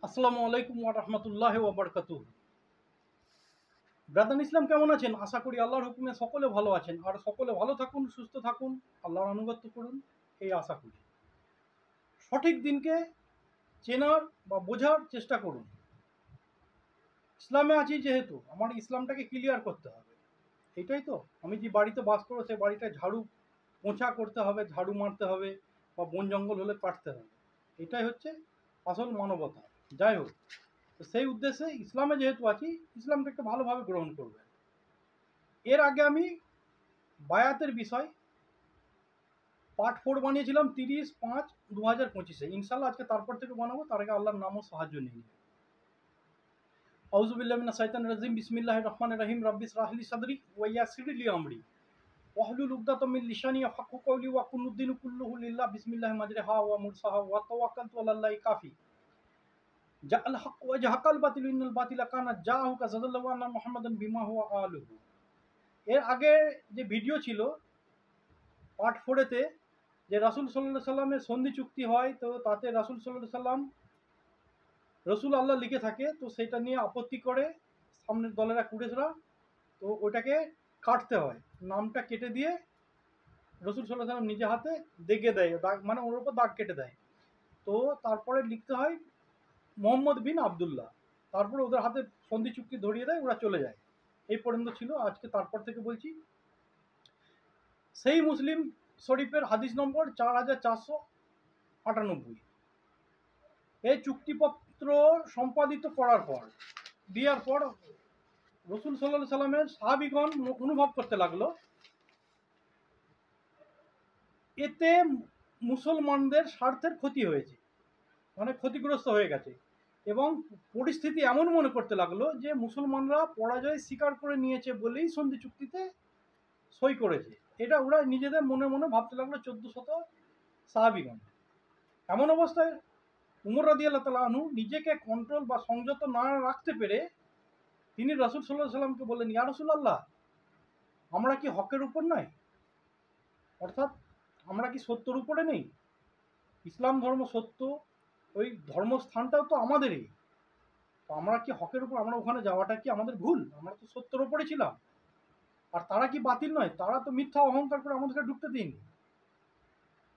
আসসালামু আলাইকুম ওয়া রাহমাতুল্লাহি ওয়া বারাকাতুহু। ব্রাদার ইসলাম কেমন আছেন? আশা করি আল্লাহর হুকুমে সকলে ভালো আছেন। আর সকলে ভালো থাকুন, সুস্থ থাকুন, আল্লাহর আনুগত্য করুন, এই আশা করি। সঠিক দিনকে চেনার বা বোঝার চেষ্টা করুন। ইসলামে আছি যেহেতু আমার ইসলামটাকে ক্লিয়ার করতে হবে। এটাই তো, আমি যে বাড়িতে বাস করবো সেই বাড়িটা ঝাড়ু পোঁছা করতে হবে, ঝাড়ু মারতে হবে, বা বন জঙ্গল হলে কাটতে হবে। এটাই হচ্ছে আসল মানবতা। যাই হোক, তো সেই উদ্দেশ্যে ইসলামে যেহেতু আছি, ইসলামটাকে ভালোভাবে গ্রহণ করবে। এর আগে আমি বায়াতের বিষয় পার্ট 4 বানিয়েছিলাম 30/5/2025-এ। ইনশাল্লাহ আজকে তারপর থেকে বানাবো, তার আগে আল্লাহর নাম ও সাহায্য নিয়ে। আউযু বিল্লাহি মিনাশ শাইতানির রাজিম। বিসমিল্লাহির রহমানির রহিম। রাব্বি ইশরাহ লি সাদরি ওয়া ইয়াসসির লি আমরি ওয়াহলুল উকদাতাম মিন লিসানি ইয়াফকাহু কওলি ওয়া কুল্লুদ্দীনু কুল্লুহু লিল্লাহ বিসমিল্লাহি মাজরিহা ওয়া মুরসাহা ওয়া তাওয়াক্কালতু আলাল্লাহি কাফি জাআল হক ওয়া জাহাকাল বাতিল ইন্নাল বাতিলা কানা জাহুকা সাল্লাল্লাহু আন্না মুহাম্মাদান বিমা হুয়া আলুহু। এর আগে যে ভিডিও ছিল পার্ট 4-এতে, যে রাসূল সাল্লাল্লাহু সাল্লামের সন্ধি চুক্তি হয়, তো তাতে রাসূল সাল্লাল্লাহু সাল্লাম রসুল আল্লাহ লিখে থাকে, তো সেটা নিয়ে আপত্তি করে সামনের দলেরা কুরেশরা, তো ওটাকে কাটতে হয়, নামটা কেটে দিয়ে রসুল সাল্লাহ সাল্লাম নিজে হাতে দেগে দেয়, দাগ মানে ওর ওপর দাগ কেটে দেয়। তো তারপরে লিখতে হয় মোহাম্মদ বিন আবদুল্লাহ। তারপরে ওদের হাতে সন্ধি চুক্তি ধরিয়ে দেয়, ওরা চলে যায়। এই পর্যন্ত ছিল। আজকে তারপর থেকে বলছি, সেই মুসলিম শরীফের হাদিস নম্বর 4498। এই চুক্তিপত্র সম্পাদিত করার পর, দেওয়ার পর রসুল সাল্লাহ সাল্লামের সাহাবিগণ অনুভব করতে লাগলো এতে মুসলমানদের স্বার্থের ক্ষতি হয়েছে, মানে ক্ষতিগ্রস্ত হয়ে গেছে, এবং পরিস্থিতি এমন মনে করতে লাগলো যে মুসলমানরা পরাজয় স্বীকার করে নিয়েছে বলেই সন্ধি চুক্তিতে সই করেছে। এটা ওরা নিজেদের মনে মনে ভাবতে লাগলো 1400 সাহাবিগণ। এমন অবস্থায় উমর রাদিয়াল্লাহু তাআলা আনহু নিজেকে কন্ট্রোল বা সংযত না রাখতে পেরে তিনি রাসূল সাল্লাল্লাহু আলাইহি সাল্লামকে বললেন, ইয়া রাসূলুল্লাহ, আমরা কি হকের উপর নয়? অর্থাৎ আমরা কি সত্যর উপরে নেই? ইসলাম ধর্ম সত্য, ওই ধর্মস্থানটাও তো আমাদেরই। তো আমরা কি হকের উপর, আমরা ওখানে যাওয়াটা কি আমাদের ভুল? আমরা তো সত্যর উপরে ছিলাম। আর তারা কি বাতিল নয়? তারা তো মিথ্যা অহংকার করে আমাদেরকে ঢুকতে দিন,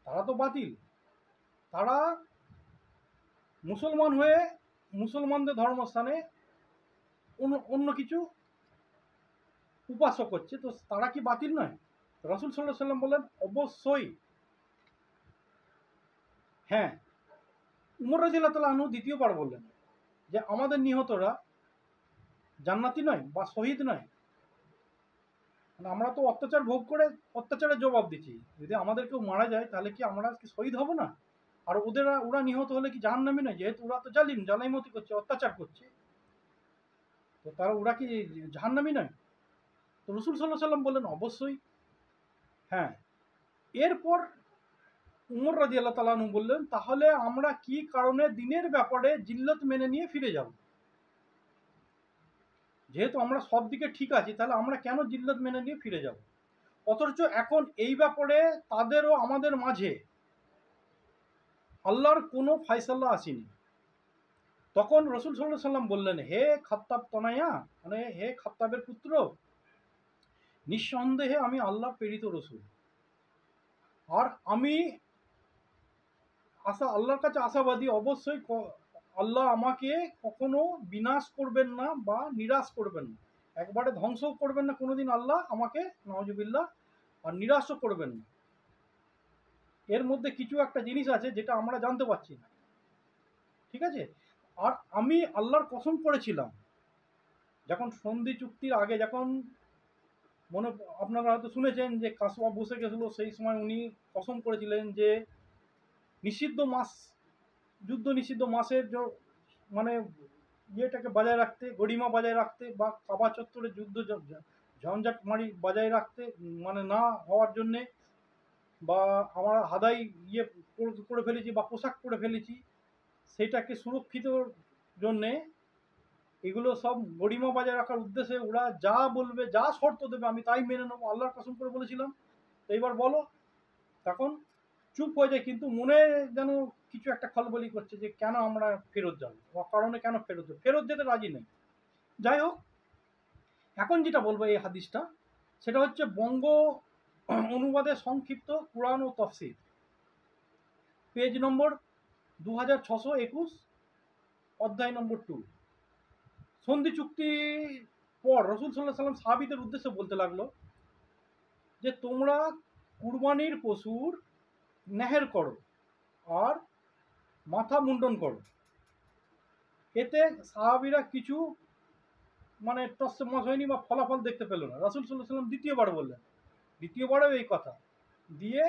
তারা তো বাতিল। তারা মুসলমান হয়ে মুসলমানদের ধর্মস্থানে অন্য কিছু উপাসক করছে, তো তারা কি বাতিল নয়? রাসূল সাল্লাল্লাহু আলাইহি সাল্লাম বললেন, অবশ্যই হ্যাঁ। উমর রাদিয়াল্লাহু তাআলা আনহু দ্বিতীয়বার বললেন যে আমাদের নিহতরা জান্নাতি নয় বা শহীদ নয়? মানে আমরা তো অত্যাচার ভোগ করে অত্যাচারের জবাব দিচ্ছি। যদি আমাদের কেউ মারা যায় তাহলে কি আমরা কি শহীদ হব না? আর ওরা নিহত হলে কি জাহান্নামী নয়? যেহেতু ওরা তো জালিমতি করছে, অত্যাচার করছে, তো ওরা কি জাহান্নামী নয়? তো রাসূল সাল্লাল্লাহু আলাইহি সাল্লাম বললেন, অবশ্যই হ্যাঁ। এরপর উমর রাদিয়াল্লাহু তাআলা আনহু বললেন, তাহলে আমরা কি কারণে দিনের ব্যাপারে জিল্লত মেনে নিয়ে ফিরে যাব? যেহেতু আমরা সব দিকে ঠিক আছি, তাহলে আমরা কেন জিল্লত মেনে নিয়ে ফিরে যাব? অথচ এখন এই ব্যাপারে তাদেরও আমাদের মাঝে আল্লাহর কোনো ফায়সালা আসেনি। তখন রসুল সাল্লাল্লাহু আলাইহি সাল্লাম বললেন, হে খাত্তাব তনায়া, মানে হে খাত্তাবের পুত্র, নিঃসন্দেহে আমি আল্লাহ প্রেরিত রসুল। আর আমি আল্লাহর কাছে আশাবাদী, অবশ্যই আল্লাহ আমাকে কখনো বিনাশ করবেন না বা নিরাশ করবেন না, একবারে ধ্বংসও করবেন না কোনোদিন আল্লাহ আমাকে, নাউজুবিল্লাহ, আর নিরাশও করবেন না। এর মধ্যে কিছু একটা জিনিস আছে যেটা আমরা জানতে পারছি না, ঠিক আছে? আর আমি আল্লাহর কসম করেছিলাম, যখন সন্ধি চুক্তির আগে, যখন আপনারা হয়তো শুনেছেন যে কাসওয়া বসে গেছিল, সেই সময় উনি কসম করেছিলেন যে নিষিদ্ধ মাস, যুদ্ধ নিষিদ্ধ মাসের মানে ইয়েটাকে বজায় রাখতে, গরিমা বজায় রাখতে, বা কাবা চত্বরে যুদ্ধ ঝঞ্ঝাট মারি বজায় রাখতে, মানে না হওয়ার জন্যে, বা আমরা হাদাই ইয়ে করে ফেলেছি বা পোশাক পরে ফেলেছি, সেটাকে সুরক্ষিত জন্যে এগুলো সব গরিমা বজায় রাখার উদ্দেশ্যে ওরা যা বলবে, যা শর্ত দেবে আমি তাই মেনে নেবো, আল্লাহর কসম করে বলেছিলাম। তো এইবার বলো, তখন চুপ হয়ে যায়, কিন্তু মনে যেন কিছু একটা খলবলি করছে যে কেন আমরা ফেরত যাবো, কারণে কেন ফেরত যাবো, ফেরত যেতে রাজি নেই। যাই হোক, এখন যেটা বলবো এই হাদিসটা, সেটা হচ্ছে বঙ্গ অনুবাদে সংক্ষিপ্ত কুরআন ও তফসির, পেজ নম্বর 2621, অধ্যায় নম্বর 2। সন্ধি চুক্তি পর রসুল সাল্লাহ সাল্লাম সাহাবীদের উদ্দেশ্যে বলতে লাগলো যে তোমরা কুরবানির পশুর নেহের করো আর মাথা মুন্ডন করো। এতে সাহাবীরা কিছু মানে টসমস হয়নি বা ফলাফল দেখতে পেল না। রাসূল সাল্লাল্লাহু আলাইহি ওয়াসাল্লাম দ্বিতীয়বার বললেন, দ্বিতীয়বারেও এই কথা দিয়ে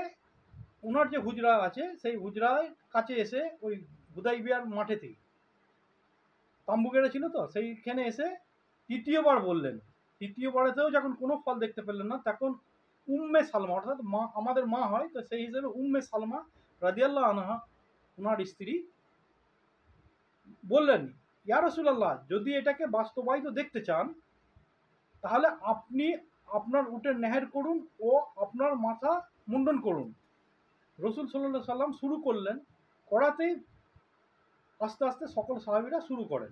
ওনার যে হুজরা আছে সেই হুজরার কাছে এসে ওই হুদাইবিয়ার মাঠে থেকে তাম্বু গেড়েছিল তো সেইখানে এসে তৃতীয়বার বললেন। তৃতীয়বারেতেও যখন কোনো ফল দেখতে পেলেন না, তখন উম্মে সালমা, অর্থাৎ মা, আমাদের মা হয় তো সেই হিসেবে উম্মে সালমা রাদিয়াল্লাহু আনহা, ওনার স্ত্রী, বললেন, ইয়া রাসূলুল্লাহ, যদি এটাকে বাস্তবায়িত দেখতে চান তাহলে আপনি আপনার উটের নেহের করুন ও আপনার মাথা মুন্ডন করুন। রসুল সাল্লাল্লাহু সাল্লাম শুরু করলেন, করাতেই আস্তে আস্তে সকল সাহাবীরা শুরু করেন।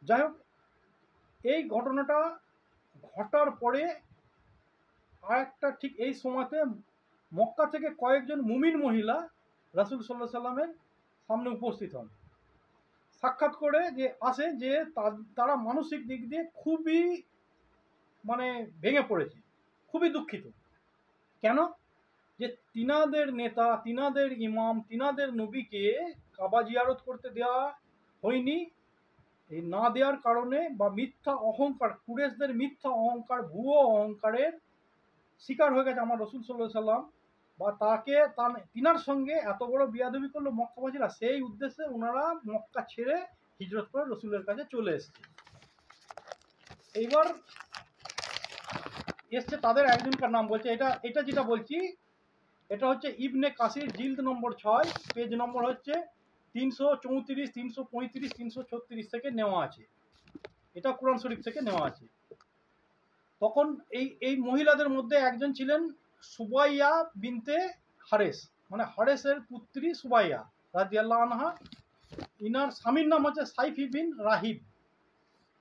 যাই হোক, এই ঘটনাটা ঘটার পরে আর একটা ঠিক এই সময়তে মক্কা থেকে কয়েকজন মুমিন মহিলা রাসূল সাল্লাল্লাহু সাল্লামের সামনে উপস্থিত হন। সাক্ষাৎ করে যে আসে যে তারা মানসিক দিক দিয়ে খুবই মানে ভেঙে পড়েছে, খুবই দুঃখিত। কেন? যে তিনাদের নেতা, তিনাদের ইমাম, তিনাদের নবীকে কাবা জিয়ারত করতে দেওয়া হয়নি। এই না দেওয়ার কারণে বা মিথ্যা অহংকার, কুরেশদের মিথ্যা অহংকার, ভুয়ো অহংকারের শিকার হয়ে গেছে আমার রসুল সাল্লাল্লাহু সাল্লাম, বা তাকে তিনার সঙ্গে এত বড় বিয়াদবি করলো মক্কাবাসীরা, সেই উদ্দেশ্যে ওনারা মক্কা ছেড়ে হিজরত করে রসুলের কাছে চলে এসছে। এইবার এসছে তাদের একজনকার নাম বলছে, এটা যেটা বলছি এটা হচ্ছে ইবনে কাসির জিলদ নম্বর 6, পেজ নম্বর হচ্ছে 334, 335, 336 থেকে নেওয়া আছে। এটা কোরআন শরীফ থেকে নেওয়া আছে। তখন এই মহিলাদের মধ্যে একজন ছিলেন সুবাইয়া বিনতে হারেস, মানে হারেসের পুত্রী সুবাইয়া রাদিয়াল্লাহু আনহা। ইনার স্বামীর নাম হচ্ছে সাইফি বিন রাহিব,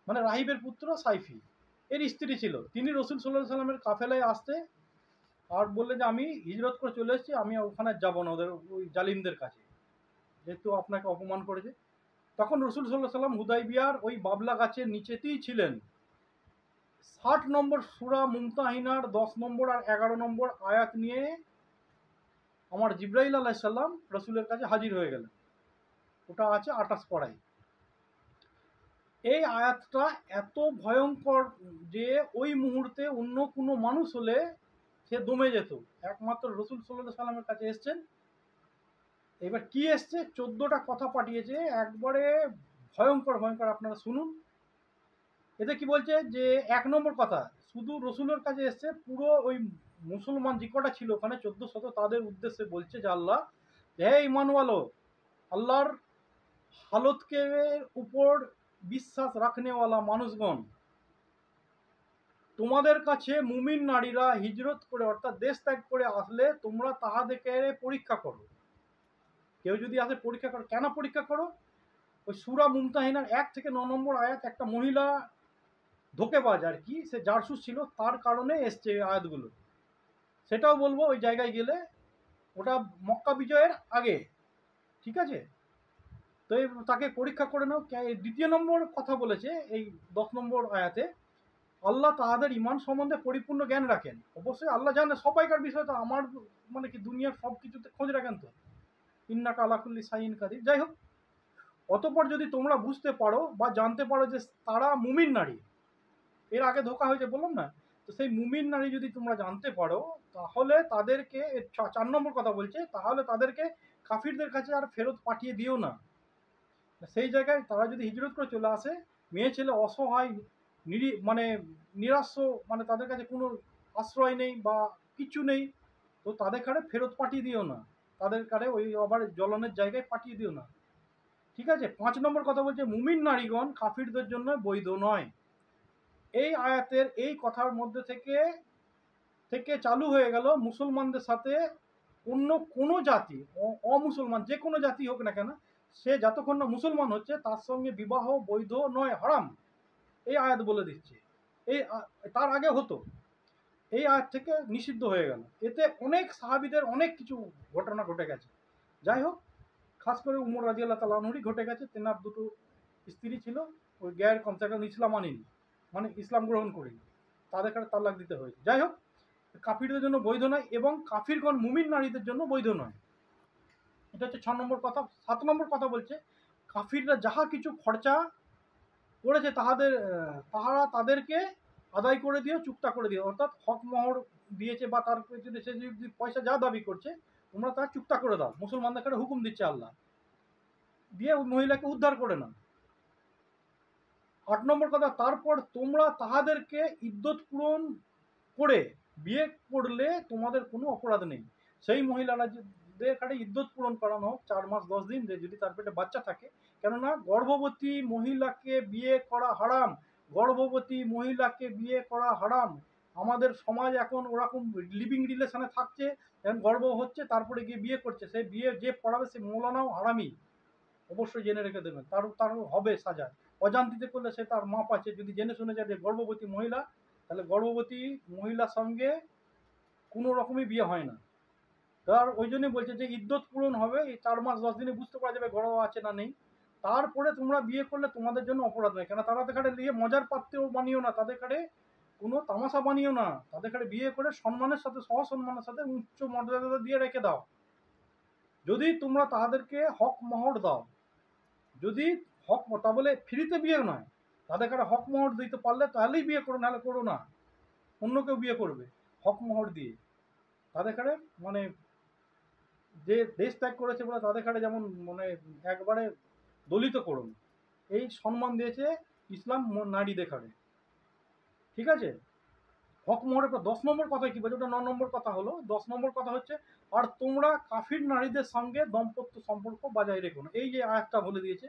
মানে রাহিবের পুত্র সাইফি, এর স্ত্রী ছিল। তিনি রসুল সাল্লাল্লাহু আলাইহি সাল্লামের কাফেলায় আসতে আর বললেন যে আমি হিজরত করে চলে এসেছি, আমি ওখানে যাবো না ওদের ওই জালিমদের কাছে, যেহেতু আপনাকে অপমান করেছে। তখন রসুল সাল্লাল্লাহু আলাইহি সাল্লাম হুদাইবিয়ার ওই বাবলা গাছের নিচেতেই ছিলেন। 60 নম্বর সূরা মুমতাহিনার 10 নম্বর আর 11 নম্বর আয়াত নিয়ে আমার জিব্রাইল আলাইহিস সালাম রসুলের কাছে হাজির হয়ে গেলেন। ওটা আছে 28 পড়ায়। এই আয়াতটা এত ভয়ঙ্কর যে ওই মুহূর্তে অন্য কোনো মানুষ হলে সে দমে যেত। একমাত্র রসুল সাল্লাল্লাহু আলাইহি সাল্লামের কাছে এসছেন। এবার কি এসছে, 14টা কথা পাঠিয়েছে, একবারে ভয়ঙ্কর ভয়ঙ্কর, আপনারা শুনুন। এতে কি বলছে যে 1 নম্বর কথা, শুধু রসুলের কাছে এসছে, পুরো ওই মুসলমান যে কটা ছিল ওখানে 1400, তাদের উদ্দেশ্যে বলছে যে আল্লাহ, হে ইমানওয়ালো, আল্লাহর হালতকে উপর বিশ্বাস রাখনেওয়ালা মানুষগণ, তোমাদের কাছে মুমিন নারীরা হিজরত করে অর্থাৎ দেশ ত্যাগ করে আসলে তোমরা তাহাদেরকে পরীক্ষা করো। কেউ যদি আসে পরীক্ষা করো। কেন পরীক্ষা করো? ওই সূরা মুমতাহিনার 1 থেকে 9 নম্বর আয়াত, একটা মহিলা ধোঁকেবাজ আর কি, সে জারসুস ছিল, তার কারণে এসছে আয়াতগুলো। সেটাও বলবো ওই জায়গায় গেলে, ওটা মক্কা বিজয়ের আগে, ঠিক আছে? তো তাকে পরীক্ষা করে নাও। 2 নম্বর কথা বলেছে এই 10 নম্বর আয়াতে, আল্লাহ তাহাদের ইমান সম্বন্ধে পরিপূর্ণ জ্ঞান রাখেন। অবশ্যই আল্লাহ জানে সবাইকার বিষয়, তো আমার মানে কি দুনিয়ার সব কিছুতে খোঁজ রাখেন তো, ইন্নাকা আলা কুল্লি শাইইন কাদির। যাই হোক, অতঃপর যদি তোমরা বুঝতে পারো বা জানতে পারো যে তারা মুমিন নারী, এর আগে ধোকা হয়েছে বললাম না, তো সেই মুমিন নারী যদি তোমরা জানতে পারো, তাহলে তাদেরকে 4 নম্বর কথা বলছে, তাহলে তাদেরকে কাফিরদের কাছে আর ফেরত পাঠিয়ে দিও না। সেই জায়গায় তারা যদি হিজরত করে চলে আসে, মেয়ে ছেলে অসহায়, মানে নিরাশ্য, মানে তাদের কাছে কোনো আশ্রয় নেই বা কিছু নেই, তো তাদের কারে ফেরত পাঠিয়ে দিও না, তাদের কারে ওই আবার জ্বলনের জায়গায় পাঠিয়ে দিও না, ঠিক আছে? 5 নম্বর কথা বলছে, মুমিন নারীগণ কাফিরদের জন্য বৈধ নয়। এই আয়াতের এই কথার মধ্যে থেকে চালু হয়ে গেল মুসলমানদের সাথে অন্য কোনো জাতি, অমুসলমান যে কোনো জাতি হোক না কেন, সে যতক্ষণ না মুসলমান হচ্ছে তার সঙ্গে বিবাহ বৈধ নয়, হারাম। এই আয়াত বলে দিচ্ছে। এই তার আগে হতো, এই আয়াত থেকে নিষিদ্ধ হয়ে গেল। এতে অনেক সাহাবীদের অনেক কিছু ঘটনা ঘটে গেছে। যাই হোক, খাস করে উমর রাদিয়াল্লাহু তাআলা আনহুরই ঘটে গেছে। তেনার দুটো স্ত্রী ছিল, ওই গ্যার কমসাকাম ইসলাম আনেনি, মানে ইসলাম গ্রহণ করেনি, তাদের কাছে তালাক দিতে হয়েছে। যাই হোক, কাফিরদের জন্য বৈধ নয় এবং কাফিরগণ মুমিন নারীদের জন্য বৈধ নয়। এটা হচ্ছে 6 নম্বর কথা। 7 নম্বর কথা বলছে, কাফিররা যাহা কিছু খরচা করেছে তাহারা তাদেরকে আদায় করে দিও, চুক্তা করে দিও। অর্থাৎ হক মহর দিয়েছে বা তার পেছনে সে যদি পয়সা যা দাবি করছে, তোমরা তার চুক্তা করে দাও। মুসলমানদের কাছে হুকুম দিচ্ছে আল্লাহ, দিয়ে ওই মহিলাকে উদ্ধার করে নাও। 8 নম্বর কথা, তারপর তোমরা তাহাদেরকে ইদ্যত পূরণ করে বিয়ে করলে তোমাদের কোনো অপরাধ নেই। সেই মহিলারা যে কাছে ইদ্যত পূরণ করানো হোক 4 মাস 10 দিন, যে যদি তার পেটে বাচ্চা থাকে, কেননা গর্ভবতী মহিলাকে বিয়ে করা হারাম। গর্ভবতী মহিলাকে বিয়ে করা হারাম। আমাদের সমাজ এখন ওরকম লিভিং রিলেশনে থাকছে, এখন গর্ভ হচ্ছে তারপরে গিয়ে বিয়ে করছে, সেই বিয়ে যে পড়াবে সে মৌলানাও হারামি। অবশ্যই জেনে রেখে দেবেন, তার তার হবে সাজা। অজান্তিতে করলে সে তার মাপ আছে। যদি জেনে শুনে যায় যে গর্ভবতী মহিলা, তাহলে গর্ভবতী মহিলার সঙ্গে কোনো রকমই বিয়ে হয় না। তার ওই জন্যই বলছে যে ইদ্যত পূরণ হবে, এই 4 মাস 10 দিনে বুঝতে পারা যাবে গর্ভ আছে না নেই। তারপরে তোমরা বিয়ে করলে তোমাদের জন্য অপরাধ নয়। কেন তারা কাছে নিয়ে মজার পাত্রেও বানিও না, তাদের কাছে কোনো তামাশা বানিও না। তাদের কাছে বিয়ে করে সম্মানের সাথে, সহসম্মানের সাথে উচ্চ মর্যাদা দিয়ে রেখে দাও। যদি তোমরা তাদেরকে হক মহর দাও, যদি হক, তা বলে ফ্রিতে বিয়ে নয়, তাদের কাছে হক মহর দিতে পারলে তাহলেই বিয়ে করো, নাহলে করো না। অন্য কেউ বিয়ে করবে হক মহর দিয়ে। তাদের কাছে মানে যে দেশ ত্যাগ করেছে বলে তাদের কাছে যেমন মানে একবারে দলিত করুন, এই সম্মান দিয়েছে ইসলাম নারীদের কাছে। ঠিক আছে, হক মহরের পর 10 নম্বর কথা কি বলছে, ওটা 9 নম্বর কথা হলো। 10 নম্বর কথা হচ্ছে, আর তোমরা কাফির নারীদের সঙ্গে দাম্পত্য সম্পর্ক বজায় রেখো না। এই যে আয়াতটা বলে দিয়েছে,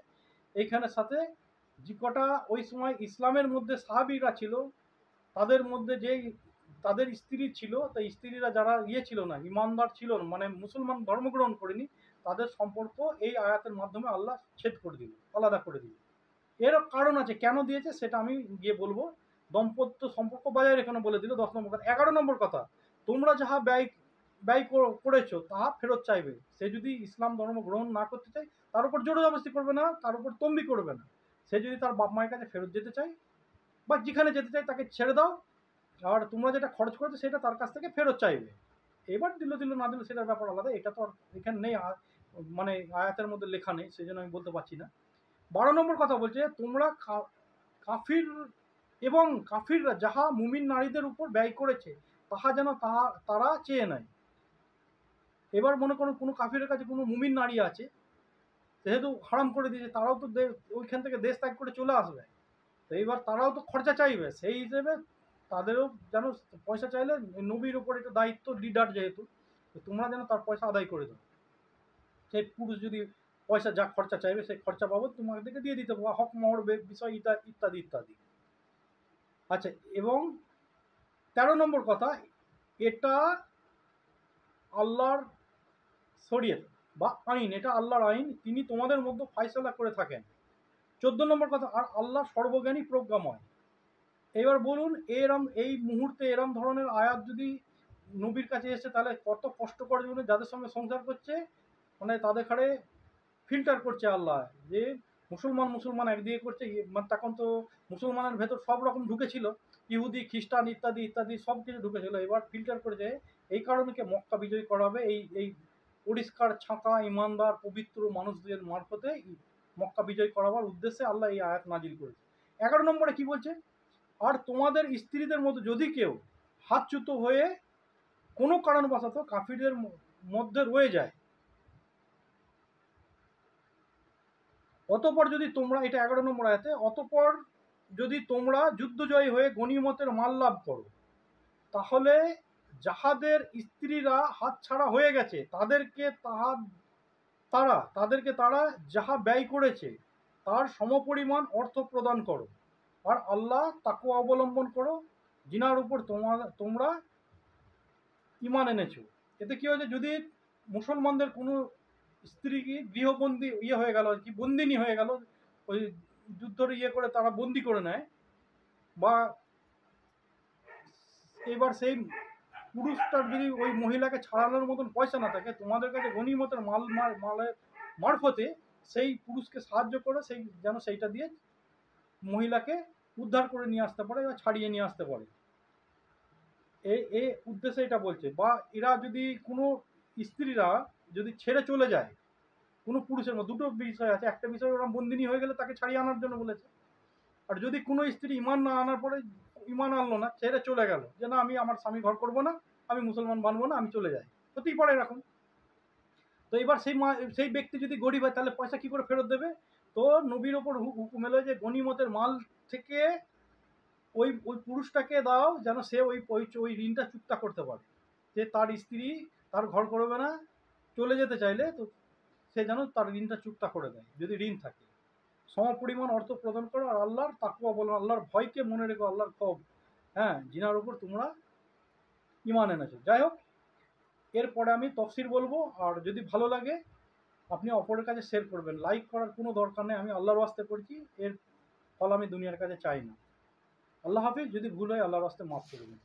এইখানের সাথে যে কটা ওই সময় ইসলামের মধ্যে সাহাবীরা ছিল, তাদের মধ্যে যেই তাদের স্ত্রী ছিল, তাই স্ত্রীরা যারা ছিল না, ইমানদার ছিল না, মানে মুসলমান ধর্মগ্রহণ করেনি, তাদের সম্পর্ক এই আয়াতের মাধ্যমে আল্লাহ ছেদ করে দিল, আলাদা করে দিল। এর কারণ আছে, কেন দিয়েছে সেটা আমি গিয়ে বলবো। দাম্পত্য সম্পর্ক বজায় রেখে বলে দিল 10 নম্বর কথা। 11 নম্বর কথা, তোমরা যাহা ব্যয় ব্যয় করেছো তাহা ফেরত চাইবে। সে যদি ইসলাম ধর্ম গ্রহণ না করতে চায়, তার উপর জোরজবরদস্তি করবে না, তার উপর তম্বি করবে না। সে যদি তার বাপ মায়ের কাছে ফেরত যেতে চায় বা যেখানে যেতে চায়, তাকে ছেড়ে দাও। আর তোমরা যেটা খরচ করেছো সেটা তার কাছ থেকে ফেরত চাইবে। এবার দিল দিল না দিল সেটার ব্যাপার আলাদা, এটা তো আর এখানে নেই, মানে আয়াতের মধ্যে লেখা নেই, সেই জন্য আমি বলতে পারছি না। 12 নম্বর কথা বলছে, তোমরা কাফির এবং কাফিররা যাহা মুমিন নারীদের উপর ব্যয় করেছে তাহা যেন তারা চেয়ে নেয়। এবার মনে করুন কোনো কাফিরের কাছে কোনো মুমিন নারী আছে, যেহেতু হারাম করে দিয়েছে, তারাও তো ওইখান থেকে দেশ ত্যাগ করে চলে আসবে, তো এইবার তারাও তো খরচা চাইবে। সেই হিসেবে তাদেরও যেন পয়সা চাইলে নবীর উপর একটা দায়িত্ব, লিডার যেহেতু, তো তোমরা যেন তার পয়সা আদায় করে দাও। সেই পুরুষ যদি পয়সা যা খরচা চাইবে সেই খরচা বাবদ তোমাদেরকে দিয়ে দিতে পারবো, হক মহর বিষয় ইত্যাদি ইত্যাদি। আচ্ছা, এবং 13 নম্বর কথা, এটা আল্লাহর শরীয়ত বা আইন, এটা আল্লাহর আইন, তিনি তোমাদের মধ্যে ফয়সালা করে থাকেন। 14 নম্বর কথা, আর আল্লাহ সর্বজ্ঞানী প্রজ্ঞাময়। এবার বলুন, এই মুহূর্তে এরম ধরনের আয়াত যদি নবীর কাছে এসে, তাহলে কত কষ্ট করে জন্য যাদের সঙ্গে সংসার করছে, মানে তাদের ঘরে ফিল্টার করছে আল্লাহ। যে মুসলমান একদিকে করছে, মানে তখন তো মুসলমানের ভেতর সব রকম ঢুকেছিল, ইহুদি খ্রিস্টান ইত্যাদি ইত্যাদি সব কিছু ঢুকেছিল, এবার ফিল্টার করেছে। এই কারণে মক্কা বিজয় করা হবে, এই পরিষ্কার ছাঁকা ইমানদার পবিত্র মানুষদের মারফতে মক্কা বিজয় করাবার উদ্দেশ্যে আল্লাহ এই আয়াত নাজিল করেছে। 11 নম্বরে কি বলছে, আর তোমাদের স্ত্রীদের মধ্যে যদি কেউ হাতচ্যুত হয়ে কোনো কারণবশত কাফিরদের মধ্যে রয়ে যায়, অতপর যদি তোমরা, এটা 11 নম্বর আয়াতে, অতপর যদি তোমরা যুদ্ধজয়ী হয়ে গনিমতের মাল লাভ করো, তাহলে যাহাদের স্ত্রীরা হাতছাড়া হয়ে গেছে তাদেরকে তারা যাহা ব্যয় করেছে তার সমপরিমাণ অর্থ প্রদান করো, আর আল্লাহ তাকওয়া অবলম্বন করো, যিনার উপর তোমরা ঈমান এনেছো। এতে কি হয়েছে, যদি মুসলমানদের কোনো স্ত্রী কি গৃহবন্দী হয়ে গেল আর কি, বন্দিনী হয়ে গেল, ওই যুদ্ধের করে তারা বন্দি করে নেয়, বা এবার সেই পুরুষটার যদি ওই মহিলাকে ছাড়ানোর মতন পয়সা না থাকে, তোমাদের কাছে গনিমতের মালের মারফতে সেই পুরুষকে সাহায্য করে সেই যেন সেইটা দিয়ে মহিলাকে উদ্ধার করে নিয়ে আসতে পারে বা ছাড়িয়ে নিয়ে আসতে পারে। এই উদ্দেশ্যে এটা বলছে। বা এরা যদি কোনো স্ত্রীরা যদি ছেড়ে চলে যায় কোনো পুরুষের মধ্যে, দুটো বিষয় আছে, একটা বিষয় ওরা বন্দিনী হয়ে গেলে তাকে ছাড়িয়ে আনার জন্য বলেছে, আর যদি কোনো স্ত্রী ইমান না আনার পরে, ইমান আনলো না, ছেড়ে চলে গেল যে না আমি আমার স্বামী ঘর করবো না, আমি মুসলমান বানবো না, আমি চলে যাই, হতেই পারে এরকম। তো এবার সেই ব্যক্তি যদি গরিব হয় তাহলে পয়সা কি করে ফেরত দেবে? তো নবীর ওপর হুকুম এলো যে গনিমতের মাল থেকে ওই ওই পুরুষটাকে দাও যেন সে ওই ওই ঋণটা চুক্তা করতে পারে, যে তার স্ত্রী তার ঘর করবে না, চলে যেতে চাইলে তো সে যেন তার ঋণটা চুক্তা করে দেয় যদি ঋণ থাকে। সমপরিমাণ অর্থ প্রদান করো, আর আল্লাহর তাকওয়া বলো, আল্লাহর ভয়কে মনে রেখো, আল্লাহর খব, হ্যাঁ, জিনার উপর তোমরা ইমান এনেছো। যাই হোক, এরপরে আমি তফসির বলবো, আর যদি ভালো লাগে আপনি অপরের কাছে শেয়ার করবেন, লাইক করার কোনো দরকার নেই, আমি আল্লাহর ওয়াস্তে করছি, এর ফল আমি দুনিয়ার কাছে চাই না। আল্লাহ হাফিজ, যদি ভুল হয় আল্লাহর ওয়াস্তে মাফ করবেন।